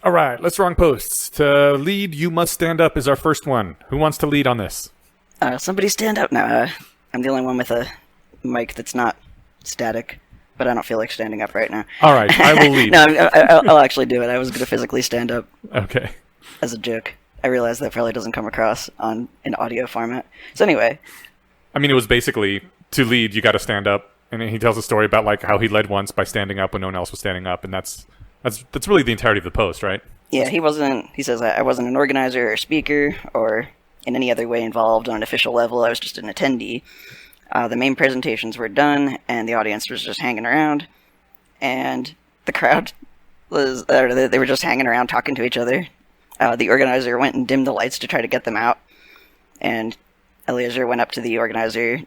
All right, LessWrong posts. To lead, you must stand up is our first one. Who wants to lead on this? Somebody stand up now. I'm the only one with a mic that's not static, but I don't feel like standing up right now. All right, I will lead. No, I'll actually do it. I was going to physically stand up. Okay. As a joke. I realize that probably doesn't come across on an audio format. So anyway. I mean, it was basically, to lead, you got to stand up. And he tells a story about like how he led once by standing up when no one else was standing up, and that's really the entirety of the post, right? Yeah, he says, I wasn't an organizer or speaker or in any other way involved on an official level. I was just an attendee. The main presentations were done, and the audience was just hanging around. And the crowd they were just hanging around talking to each other. The organizer went and dimmed the lights to try to get them out. And Eliezer went up to the organizer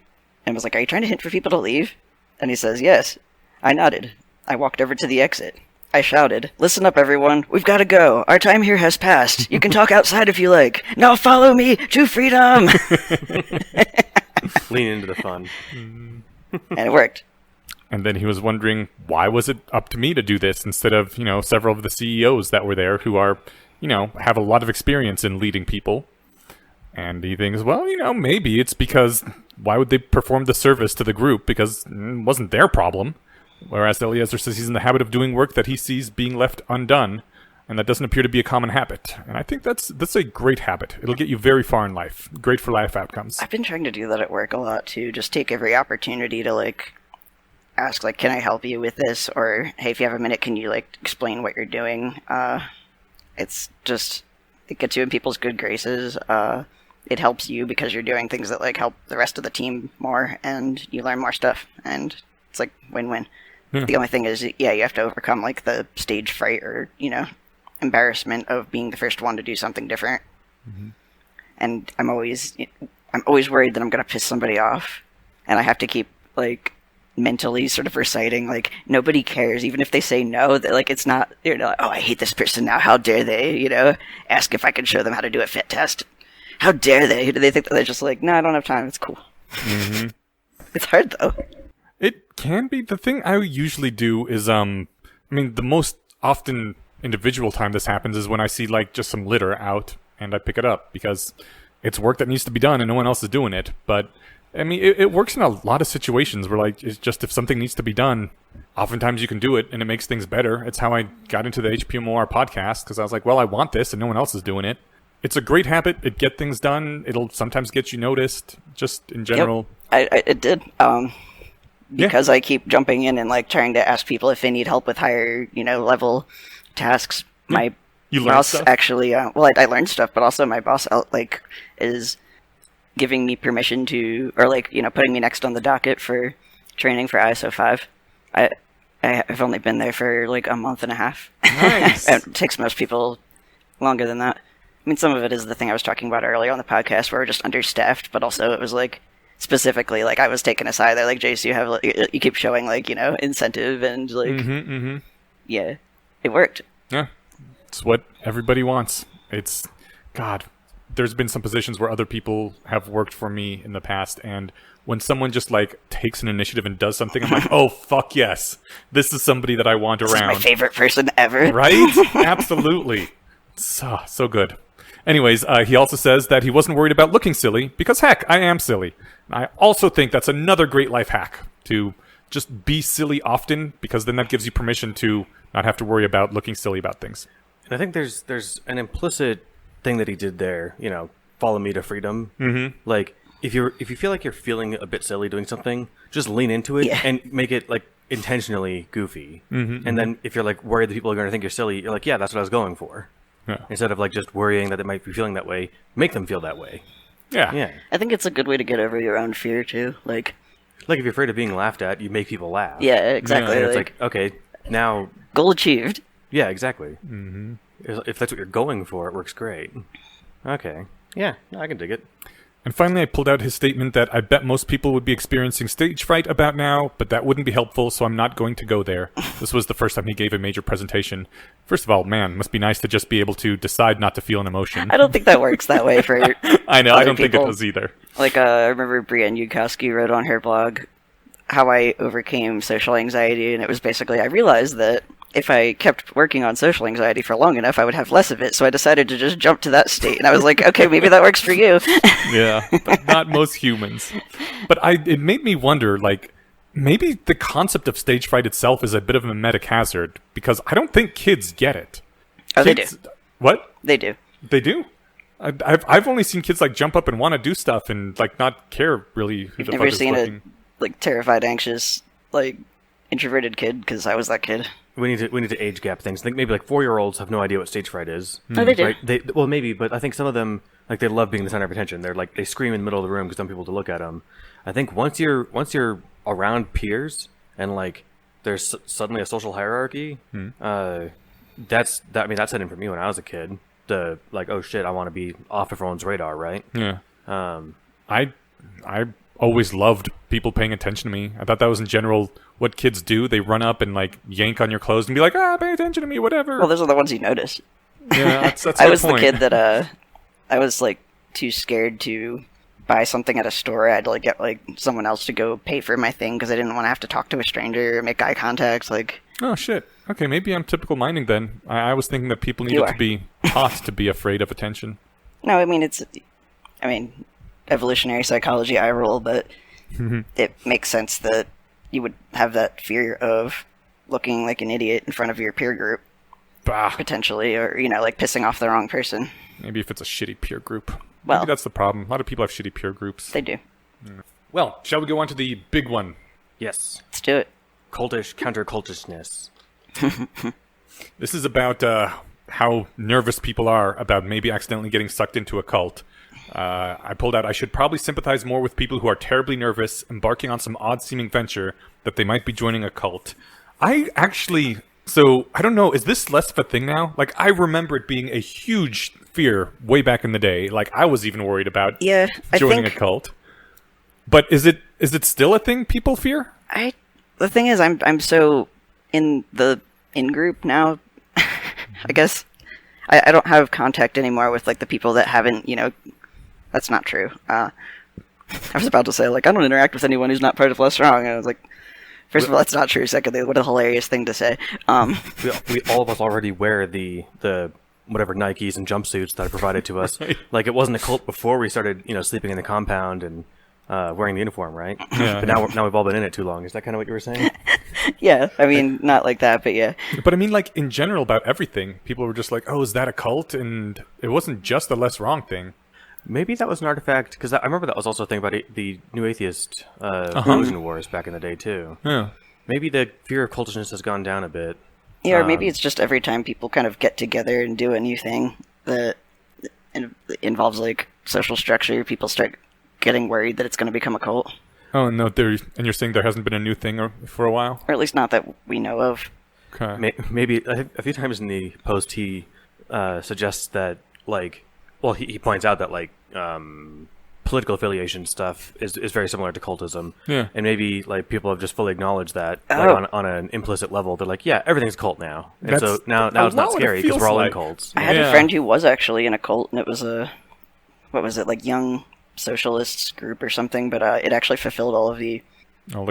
and was like, "Are you trying to hint for people to leave?" And he says, "Yes." I nodded. I walked over to the exit. I shouted, "Listen up, everyone. We've got to go. Our time here has passed. You can talk outside if you like. Now follow me to freedom!" Lean into the fun. And it worked. And then he was wondering, why was it up to me to do this instead of, several of the CEOs that were there who are, have a lot of experience in leading people. And he thinks, well, maybe it's because why would they perform the service to the group? Because it wasn't their problem. Whereas Eliezer says he's in the habit of doing work that he sees being left undone, and that doesn't appear to be a common habit. And I think that's a great habit. It'll get you very far in life. Great for life outcomes. I've been trying to do that at work a lot, too. Just take every opportunity to, ask, can I help you with this? Or, hey, if you have a minute, can you, explain what you're doing? It gets you in people's good graces. It helps you because you're doing things that, help the rest of the team more, and you learn more stuff, and it's, win-win. Yeah. The only thing is, you have to overcome, the stage fright or, embarrassment of being the first one to do something different. Mm-hmm. And I'm always worried that I'm going to piss somebody off, and I have to keep, mentally sort of reciting, nobody cares, even if they say no, that, it's not, oh, I hate this person now, how dare they, ask if I can show them how to do a fit test. How dare they? Do they think that they're just no, I don't have time, it's cool. Mm-hmm. It's hard, though. It can be. The thing I usually do is, the most often individual time this happens is when I see, just some litter out, and I pick it up, because it's work that needs to be done, and no one else is doing it, but it works in a lot of situations where, it's just if something needs to be done, oftentimes you can do it, and it makes things better. It's how I got into the HPMOR podcast, because I was like, well, I want this, and no one else is doing it. It's a great habit. It gets things done. It'll sometimes get you noticed, just in general. Yep. It did. Because I keep jumping in and, trying to ask people if they need help with higher, level tasks. My boss actually, I learned stuff, but also my boss, is giving me permission to, or putting me next on the docket for training for ISO 5. I've only been there for a month and a half. Nice. It takes most people longer than that. Some of it is the thing I was talking about earlier on the podcast where we're just understaffed, but also it was specifically, I was taken aside there, Jace, you have, you keep showing, incentive and, yeah, it worked. Yeah, it's what everybody wants. God, there's been some positions where other people have worked for me in the past, and when someone just, takes an initiative and does something, I'm like, oh, fuck yes, this is somebody that I want around. This is my favorite person ever. Right? Absolutely. So good. Anyways, he also says that he wasn't worried about looking silly, because heck, I am silly. I also think that's another great life hack, to just be silly often, because then that gives you permission to not have to worry about looking silly about things. And I think there's an implicit thing that he did there, follow me to freedom. Mm-hmm. If you feel like you're feeling a bit silly doing something, just lean into it and make it intentionally goofy. Mm-hmm, and then if you're worried that people are going to think you're silly, you're yeah, that's what I was going for. Yeah. Instead of just worrying that they might be feeling that way, make them feel that way. Yeah. I think it's a good way to get over your own fear too. If you're afraid of being laughed at, you make people laugh. Yeah, exactly. Yeah, it's okay, now goal achieved. Yeah, exactly. Mm-hmm. If that's what you're going for, it works great. Okay. Yeah, I can dig it. And finally, I pulled out his statement that I bet most people would be experiencing stage fright about now, but that wouldn't be helpful, so I'm not going to go there. This was the first time he gave a major presentation. First of all, man, must be nice to just be able to decide not to feel an emotion. I don't think that works that way for I know, I don't people. think it does either. I remember Brienne Yudkowsky wrote on her blog how I overcame social anxiety, and it was basically, I realized that if I kept working on social anxiety for long enough, I would have less of it. So I decided to just jump to that state. And I was like, okay, maybe that works for you. Yeah, but not most humans. But it made me wonder, like, maybe the concept of stage fright itself is a bit of a medic hazard, because I don't think kids get it. Oh, Kids, they do. What? They do. They do? I've only seen kids, like, jump up and want to do stuff and, like, not care really who You've the never fuck is seen looking. a, like, terrified, anxious, like, introverted kid? Because I was that kid. We need to age gap things. I think maybe like 4-year-olds have no idea what stage fright is. Oh, they do. Right? Well, maybe, but I think some of them, like, they love being the center of attention. They're like, they scream in the middle of the room because some people to look at them. I think once you're around peers and like there's suddenly a social hierarchy, that's set in for me when I was a kid. The like, oh shit, I want to be off everyone's radar, right? Yeah. I always loved people paying attention to me. I thought that was in general what kids do. They run up and like yank on your clothes and be like, pay attention to me, whatever. Well, those are the ones you notice. Yeah, that's I my was point. the kid that I was like too scared to buy something at a store. I had to like get like someone else to go pay for my thing because I didn't want to have to talk to a stranger or make eye contact. Like, Oh shit. Okay, maybe I'm typical minding then. I was thinking that people needed to be taught to be afraid of attention. no, I mean evolutionary psychology eye roll, but it makes sense that you would have that fear of looking like an idiot in front of your peer group, Bah. potentially, or like pissing off the wrong person. Maybe if it's a shitty peer group. Well- Maybe that's the problem. A lot of people have shitty peer groups. They do. Well, shall we go on to the big one? Yes. Let's do it. Cultish Countercultishness. This is about how nervous people are about maybe accidentally getting sucked into a cult. I pulled out, I should probably sympathize more with people who are terribly nervous, embarking on some odd-seeming venture that they might be joining a cult. I don't know, is this less of a thing now? Like, I remember it being a huge fear way back in the day. Like, I was even worried about joining a cult. But is it still a thing people fear? The thing is, I'm so in the in-group now, I guess. I don't have contact anymore with, like, the people that haven't, that's not true. I was about to say, like, I don't interact with anyone who's not part of LessWrong, and I was like, first of all, that's not true. Secondly, what a hilarious thing to say. We all of us already wear the whatever Nikes and jumpsuits that are provided to us. Right. Like, it wasn't a cult before we started, sleeping in the compound and wearing the uniform, right? Yeah. But now we've all been in it too long. Is that kind of what you were saying? Yeah, I mean, not like that, but yeah. But I mean, like, in general about everything, people were just like, oh, is that a cult? And it wasn't just the LessWrong thing. Maybe that was an artifact, because I remember that was also a thing about the New Atheist religion wars back in the day, too. Yeah. Maybe the fear of cultishness has gone down a bit. Yeah, or maybe it's just every time people kind of get together and do a new thing that involves, like, social structure, people start getting worried that it's going to become a cult. Oh, no, and you're saying there hasn't been a new thing for a while? Or at least not that we know of. Okay. Maybe a few times in the post he suggests that, like, well, he points out that, like, political affiliation stuff is very similar to cultism. Yeah. And maybe, like, people have just fully acknowledged that, like, on an implicit level. They're like, yeah, everything's cult now. And so now it's not scary because we're all in cults. I had a friend who was actually in a cult, and it was like young socialists group or something, but it actually fulfilled all the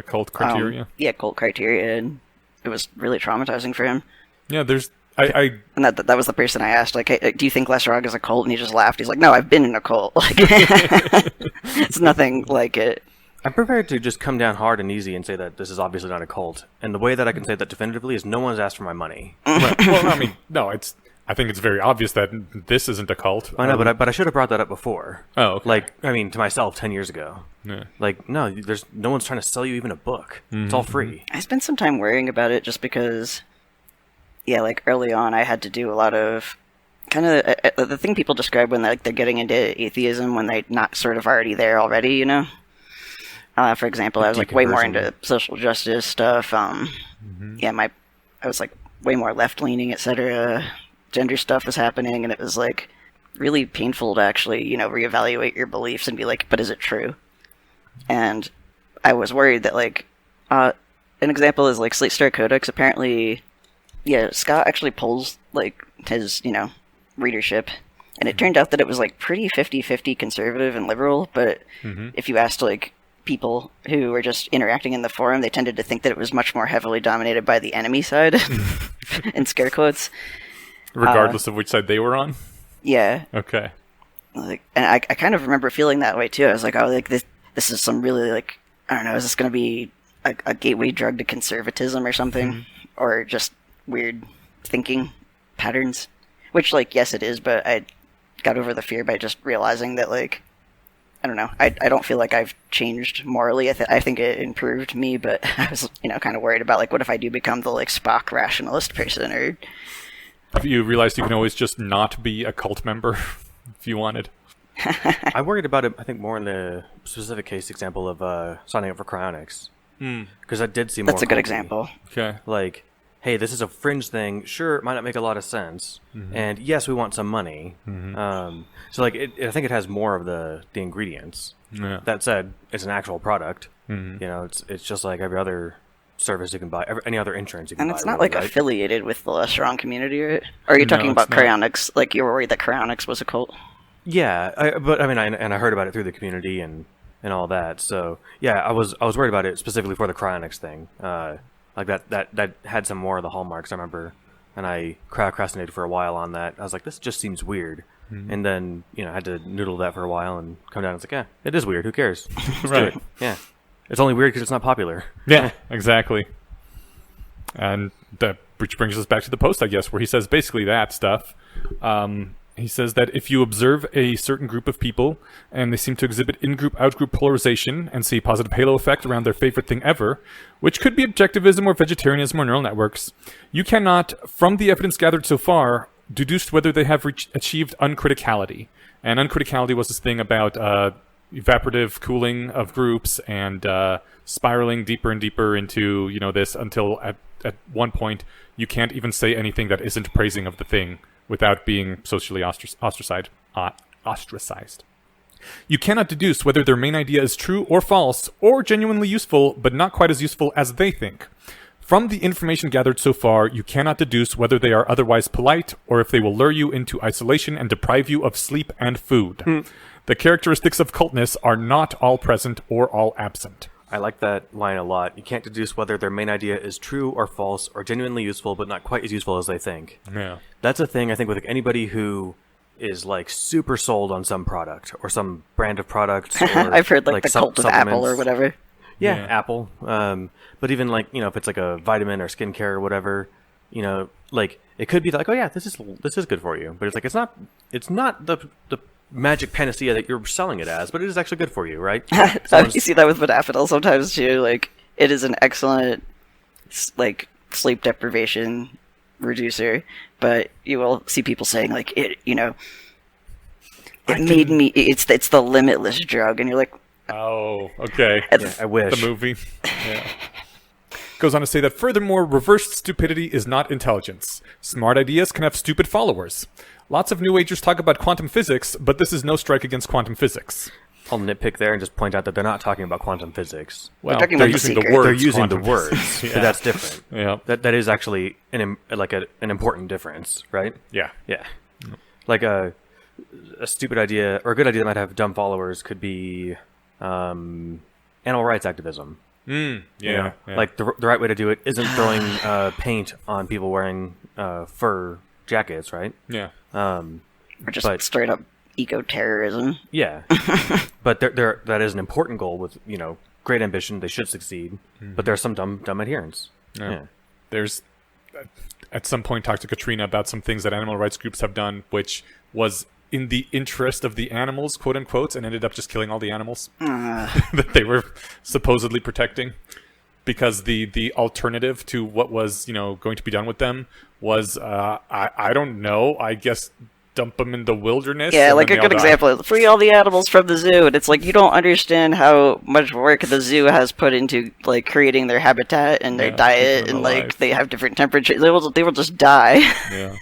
cult criteria. Cult criteria, and it was really traumatizing for him. Yeah, and that was the person I asked, like, hey, do you think LessWrong is a cult? And he just laughed. He's like, no, I've been in a cult. Like, it's nothing like it. I'm prepared to just come down hard and easy and say that this is obviously not a cult. And the way that I can say that definitively is no one's asked for my money. Right. Well, I mean, no, I think it's very obvious that this isn't a cult. I know, but I should have brought that up before. Oh, okay. Like, I mean, to myself 10 years ago. Yeah. Like, no one's trying to sell you even a book. It's all free. I spent some time worrying about it just because, yeah, like, early on I had to do a lot of kind of the thing people describe when they're getting into atheism when they're not sort of already there already, For example, I was like way more into social justice stuff. Yeah, I was like way more left-leaning, etc. Gender stuff was happening, and it was like really painful to actually, reevaluate your beliefs and be like, but is it true? And I was worried that, like, an example is like Slate Star Codex. Apparently, yeah, Scott actually polls like his, readership, and it turned out that it was like pretty 50-50 conservative and liberal. But if you asked like people who were just interacting in the forum, they tended to think that it was much more heavily dominated by the enemy side. in scare quotes. Regardless of which side they were on? Yeah. Okay. Like, and I kind of remember feeling that way too. I was like, oh, like this is some really, like, I don't know, is this going to be a gateway drug to conservatism or something? Or just weird thinking patterns? Which, like, yes, it is, but I got over the fear by just realizing that, like, I don't know, I don't feel like I've changed morally. I think it improved me, but I was, kind of worried about, like, what if I do become the, like, Spock rationalist person, or... If you realized you can always just not be a cult member if you wanted. I worried about it, I think, more in the specific case example of signing up for cryonics. Because that did seem more That's a good culty. Hmm. example. Okay. Like, hey, this is a fringe thing. Sure, it might not make a lot of sense. And yes, we want some money. So, like, I think it has more of the ingredients. Yeah. That said, it's an actual product. It's just like every other service you can buy, any other insurance you can buy. And it's not, really, like, right? affiliated with the LessWrong community, right? Or are you talking about it's not. cryonics? Like, you were worried that cryonics was a cult? Yeah, I heard about it through the community and all that. So yeah, I was worried about it specifically for the cryonics thing. Like that had some more of the hallmarks, I remember, and I procrastinated for a while on that. I was like, this just seems weird, and then I had to noodle that for a while and come down. And it's like, yeah, it is weird. Who cares? Let's do Right. it. Yeah, it's only weird because it's not popular. Yeah, exactly. And which brings us back to the post, I guess, where he says basically that stuff. He says that if you observe a certain group of people and they seem to exhibit in-group, out-group polarization and see a positive halo effect around their favorite thing ever, which could be objectivism or vegetarianism or neural networks, you cannot, from the evidence gathered so far, deduce whether they have achieved uncriticality. And uncriticality was this thing about evaporative cooling of groups and spiraling deeper and deeper into this until at one point you can't even say anything that isn't praising of the thing without being socially ostracized. You cannot deduce whether their main idea is true or false, or genuinely useful, but not quite as useful as they think. From the information gathered so far, you cannot deduce whether they are otherwise polite, or if they will lure you into isolation and deprive you of sleep and food. The characteristics of cultness are not all present or all absent. I like that line a lot. You can't deduce whether their main idea is true or false or genuinely useful, but not quite as useful as they think. Yeah. That's a thing, I think, with like anybody who is like super sold on some product or some brand of products. Or, I've heard like the cult of Apple or supplements. whatever. Yeah, Apple. But even like, if it's like a vitamin or skincare or whatever, like it could be like, oh yeah, this is good for you. But it's like, it's not the magic panacea that you're selling it as, but it is actually good for you, right? You see that with modafinil sometimes too. Like, it is an excellent like sleep deprivation reducer, but you will see people saying like it made me. It's the limitless drug, and you're like, Oh, okay. Yeah, I wish. The movie. Yeah. Goes on to say that furthermore, reversed stupidity is not intelligence. Smart ideas can have stupid followers. Lots of New Agers talk about quantum physics, but this is no strike against quantum physics. I'll nitpick there and just point out that they're not talking about quantum physics. Well, talking they're about the using the secret. words. They're using the quantum words, physics. but that's different. Yeah. That is actually an important difference, right? Yeah. Yeah. Like a stupid idea or a good idea that might have dumb followers could be animal rights activism. Yeah. Like the right way to do it isn't throwing paint on people wearing fur jackets, right? Yeah. or just straight up eco-terrorism. Yeah. But that is an important goal with, great ambition. They should succeed. But there are some dumb adherents. Yeah. There's, at some point, talked to Katrina about some things that animal rights groups have done, which was in the interest of the animals, quote unquote, and ended up just killing all the animals that they were supposedly protecting. Because the alternative to what was, going to be done with them was, I don't know, I guess dump them in the wilderness. Yeah, like a good example is free all the animals from the zoo. And it's like, you don't understand how much work the zoo has put into, like, creating their habitat and their diet, and, like, they have different temperatures. They will just die. Yeah.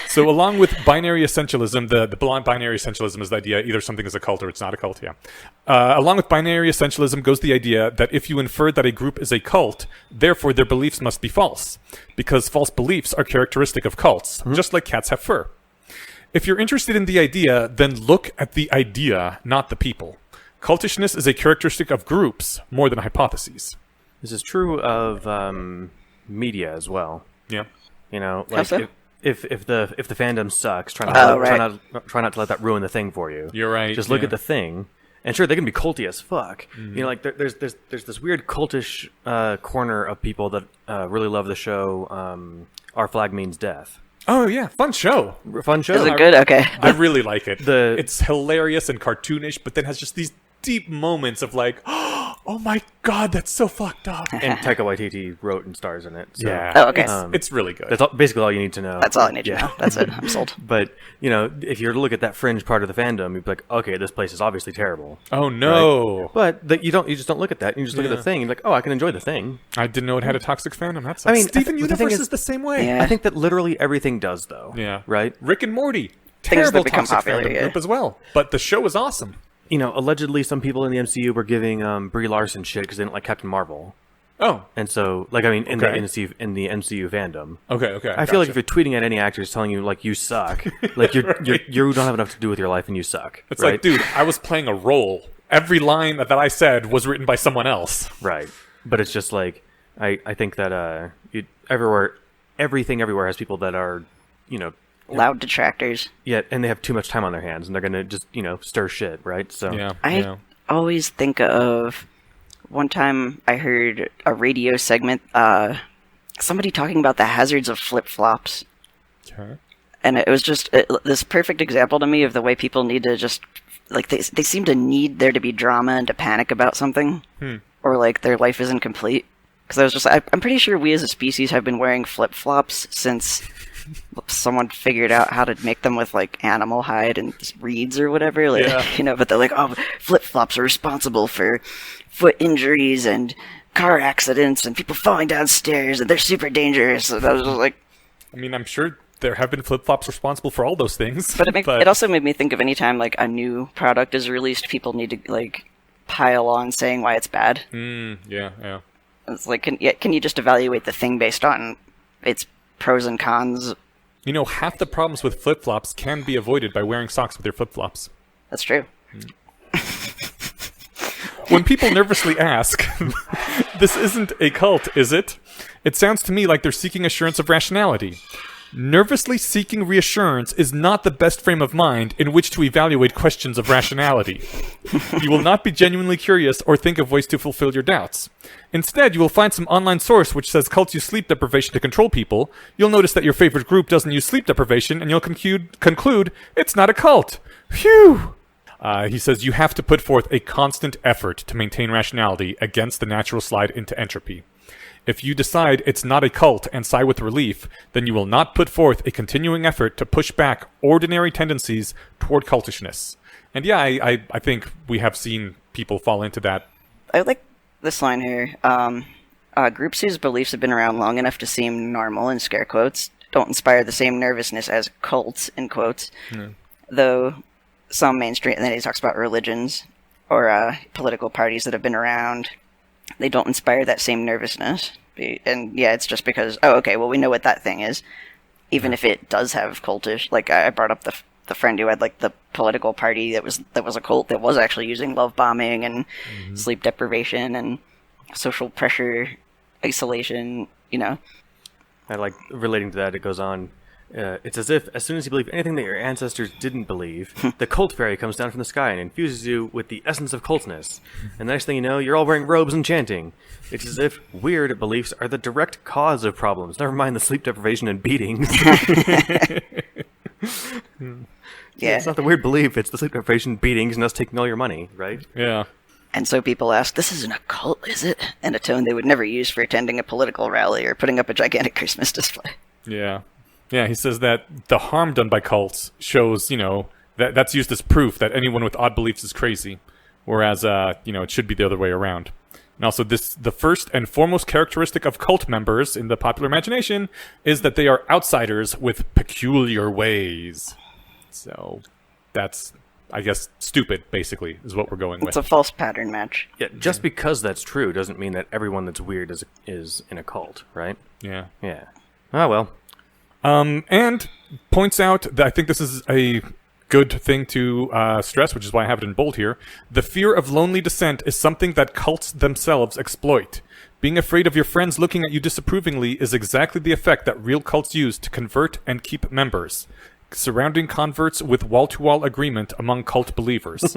So along with binary essentialism, the binary essentialism is the idea either something is a cult or it's not a cult, yeah. Along with binary essentialism goes the idea that if you infer that a group is a cult, therefore their beliefs must be false, because false beliefs are characteristic of cults, just like cats have fur. If you're interested in the idea, then look at the idea, not the people. Cultishness is a characteristic of groups more than hypotheses. This is true of media as well. Yeah. You know, How like so? if the fandom sucks, try not to let that ruin the thing for you. You're right. Just look at the thing, and sure, they can be culty as fuck. You know, like there's this weird cultish corner of people that really love the show. Our Flag Means Death. Oh yeah, fun show. Fun show. Is it good? Okay. I really like it. The- It's hilarious and cartoonish, but then has just these deep moments of like, oh my god, that's so fucked up. And Taika Waititi wrote and stars in it. So Yeah. Oh, okay. It's really good. That's basically all you need to know. That's all I need to Yeah. know. That's it. I'm sold. But, you know, if you were to look at that fringe part of the fandom, you'd be like, okay, this place is obviously terrible. Oh no. But you just don't look at that. You just look at the thing and you're like, oh, I can enjoy the thing. I didn't know it had a toxic fandom. That's I mean, Steven the thing Universe is- is the same way. Yeah. I think that literally everything does, though. Yeah. Right? Rick and Morty. Things that Terrible become toxic popular, fandom yeah. group as well. But the show is awesome. You know, allegedly some people in the MCU were giving Brie Larson shit because they didn't like Captain Marvel. Oh. And so, like, I mean, in Okay. the MCU fandom. Okay. I feel like if you're tweeting at any actors telling you, like, you suck, like, you don't have enough to do with your life and you suck. It's right? like, dude, I was playing a role. Every line that I said was written by someone else. Right. But it's just like, I think that everything everywhere has people that are, you know, Loud detractors. yeah, and they have too much time on their hands and they're going to just, you know, stir shit, right? So, Yeah. I always think of one time I heard a radio segment, somebody talking about the hazards of flip-flops. Okay. And it was just this perfect example to me of the way people need to just, like, they seem to need there to be drama and to panic about something. Or, like, their life isn't complete. Because I was just, I'm pretty sure we as a species have been wearing flip-flops since someone figured out how to make them with, like, animal hide and reeds or whatever. Like, Yeah. you know, but they're like, oh, flip-flops are responsible for foot injuries and car accidents and people falling downstairs and they're super dangerous. And I was just like... I mean, I'm sure there have been flip-flops responsible for all those things. But it also made me think of any time, like, a new product is released, people need to, like, pile on saying why it's bad. Yeah. It's like, can you just evaluate the thing based on its pros and cons? You know, half the problems with flip-flops can be avoided by wearing socks with your flip-flops. That's true. When people nervously ask, this isn't a cult, is it? It sounds to me like they're seeking assurance of rationality. Nervously seeking reassurance is not the best frame of mind in which to evaluate questions of rationality. You will not be genuinely curious or think of ways to fulfill your doubts. Instead, you will find some online source which says cults use sleep deprivation to control people. You'll notice that your favorite group doesn't use sleep deprivation, and you'll conclude it's not a cult. Phew! He says you have to put forth a constant effort to maintain rationality against the natural slide into entropy. If you decide it's not a cult and sigh with relief, then you will not put forth a continuing effort to push back ordinary tendencies toward cultishness. And yeah, I think we have seen people fall into that. I like this line here. Groups whose beliefs have been around long enough to seem normal, in scare quotes, don't inspire the same nervousness as cults, in quotes. Though some mainstream, and then he talks about religions or political parties that have been around, they don't inspire that same nervousness. And yeah, it's just because, oh, okay, well, we know what that thing is. Even if it does have cultish, like I brought up the friend who had, like, the political party that was a cult that was actually using love bombing and sleep deprivation and social pressure, isolation, you know. I like relating to that. It goes on. It's as if as soon as you believe anything that your ancestors didn't believe, the cult fairy comes down from the sky and infuses you with the essence of cultness. And the next thing you know, you're all wearing robes and chanting. It's as if weird beliefs are the direct cause of problems, never mind the sleep deprivation and beatings. Yeah. It's not the weird belief, it's the sleep deprivation, beatings, and us taking all your money, right? Yeah. And so people ask, this isn't a cult, is it? In a tone they would never use for attending a political rally or putting up a gigantic Christmas display. Yeah. Yeah, he says that the harm done by cults shows, you know, that's used as proof that anyone with odd beliefs is crazy. Whereas, you know, it should be the other way around. And also, the first and foremost characteristic of cult members in the popular imagination is that they are outsiders with peculiar ways. So, that's, I guess, stupid, basically, is what we're going with. It's a false pattern match. Yeah, just because that's true doesn't mean that everyone that's weird is in a cult, right? Yeah. Yeah. Ah, well. And points out that I think this is a good thing to stress, which is why I have it in bold here. The fear of lonely descent is something that cults themselves exploit. Being afraid of your friends looking at you disapprovingly is exactly the effect that real cults use to convert and keep members, surrounding converts with wall-to-wall agreement among cult believers.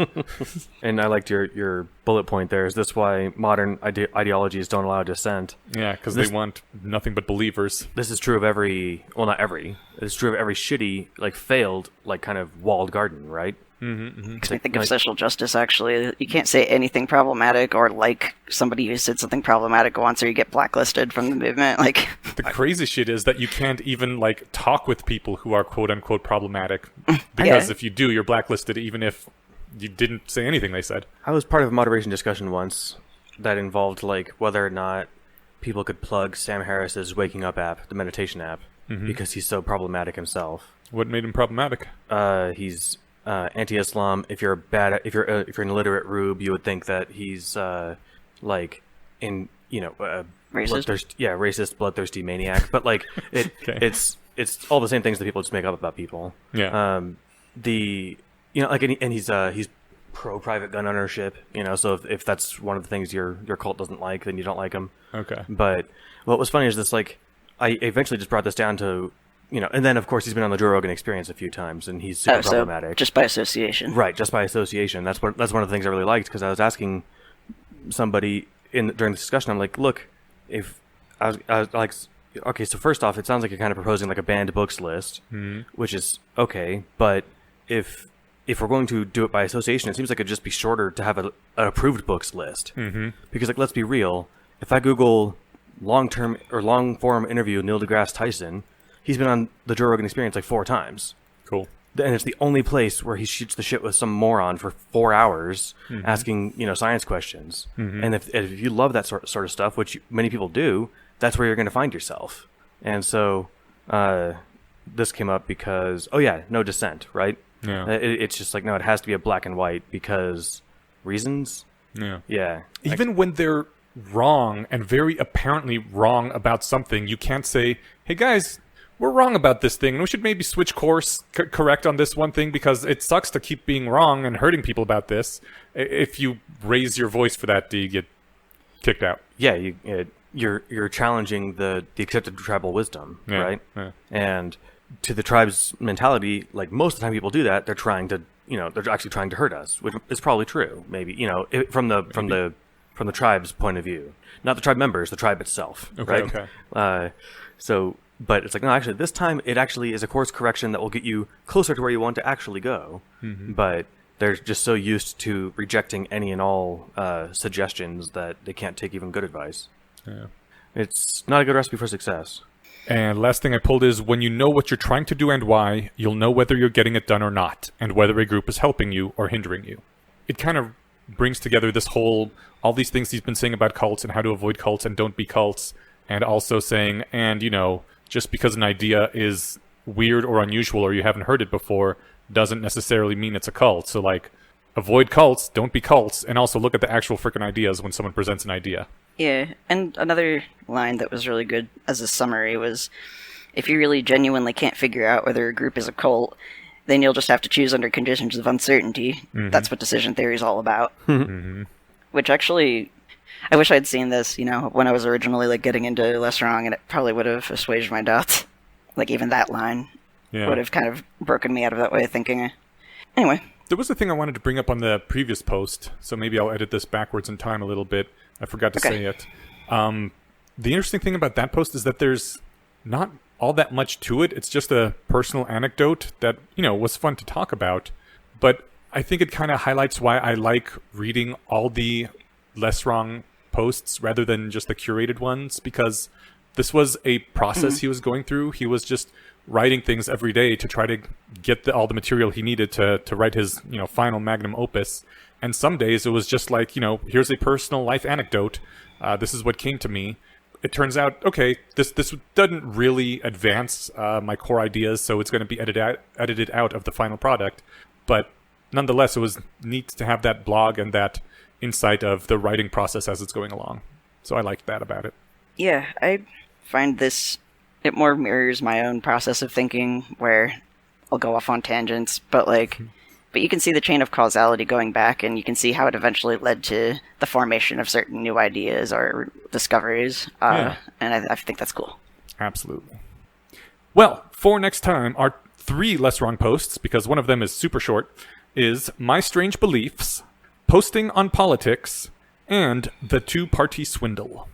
And I liked your bullet point there. Is this why modern ideologies don't allow dissent? Yeah, because they want nothing but believers. This is true of every, well, not every. It's true of every shitty, like, failed, like, kind of walled garden, right? Makes me think of social justice, actually. You can't say anything problematic or like somebody who said something problematic once or you get blacklisted from the movement. Like, the crazy shit is that you can't even, like, talk with people who are quote-unquote problematic. Because if you do, you're blacklisted even if you didn't say anything they said. I was part of a moderation discussion once that involved, like, whether or not people could plug Sam Harris's Waking Up app, the meditation app, because he's so problematic himself. What made him problematic? He's anti-Islam. If you're an illiterate rube, you would think that he's racist, racist, bloodthirsty maniac. But like it's all the same things that people just make up about people. Yeah. He's pro private gun ownership. So if that's one of the things your cult doesn't like, then you don't like him. Okay. But what was funny is this, like, I eventually just brought this down to, and then, of course, he's been on the Joe Rogan Experience a few times, and he's super problematic. Just by association. Right, just by association. That's one of the things I really liked, because I was asking somebody during the discussion, I'm like, look, I was like, okay, so first off, it sounds like you're kind of proposing like a banned books list, which is okay, but if we're going to do it by association, it seems like it'd just be shorter to have an approved books list. Because, like, let's be real, if I Google long-form interview Neil deGrasse Tyson, he's been on the Joe Rogan Experience like 4 times. Cool. And it's the only place where he shoots the shit with some moron for 4 hours asking, science questions. And if you love that sort of stuff, which many people do, that's where you're going to find yourself. And so this came up because, no dissent, right? Yeah. It's just like, no, it has to be a black and white because reasons. Yeah. Yeah. Even when they're wrong and very apparently wrong about something, you can't say, hey guys, we're wrong about this thing, and we should maybe switch course, correct on this one thing, because it sucks to keep being wrong and hurting people about this. If you raise your voice for that, you get kicked out. Yeah, you're challenging the accepted tribal wisdom, right? Yeah. And to the tribe's mentality, like, most of the time people do that, they're trying to, they're actually trying to hurt us, which is probably true, maybe, from the tribe's point of view, not the tribe members, the tribe itself, right? Okay. But it's like, no, actually, this time it actually is a course correction that will get you closer to where you want to actually go. But they're just so used to rejecting any and all suggestions that they can't take even good advice. Yeah. It's not a good recipe for success. And last thing I pulled is, when you know what you're trying to do and why, you'll know whether you're getting it done or not, and whether a group is helping you or hindering you. It kind of brings together this all these things he's been saying about cults and how to avoid cults and don't be cults, and also saying, just because an idea is weird or unusual or you haven't heard it before doesn't necessarily mean it's a cult. So, like, avoid cults, don't be cults, and also look at the actual freaking ideas when someone presents an idea. Yeah, and another line that was really good as a summary was, if you really genuinely can't figure out whether a group is a cult, then you'll just have to choose under conditions of uncertainty. That's what decision theory is all about. Which actually, I wish I'd seen this, when I was originally, like, getting into LessWrong, and it probably would have assuaged my doubts. Like, even that line would have kind of broken me out of that way of thinking. Anyway. There was a thing I wanted to bring up on the previous post, so maybe I'll edit this backwards in time a little bit. I forgot to say it. The interesting thing about that post is that there's not all that much to it. It's just a personal anecdote that, was fun to talk about. But I think it kind of highlights why I like reading all the LessWrong posts rather than just the curated ones, because this was a process he was going through. He was just writing things every day to try to get all the material he needed to write his, final magnum opus. And some days it was just like, here's a personal life anecdote. This is what came to me. It turns out, okay, this doesn't really advance my core ideas, so it's going to be edited out of the final product. But nonetheless, it was neat to have that blog and that insight of the writing process as it's going along. So I liked that about it. Yeah, I find it more mirrors my own process of thinking, where I'll go off on tangents, but, like, But you can see the chain of causality going back, and you can see how it eventually led to the formation of certain new ideas or discoveries. And I think that's cool. Absolutely. Well, for next time, our 3 LessWrong posts, because one of them is super short, is My Strange Beliefs, Posting on Politics, and The Two-Party Swindle.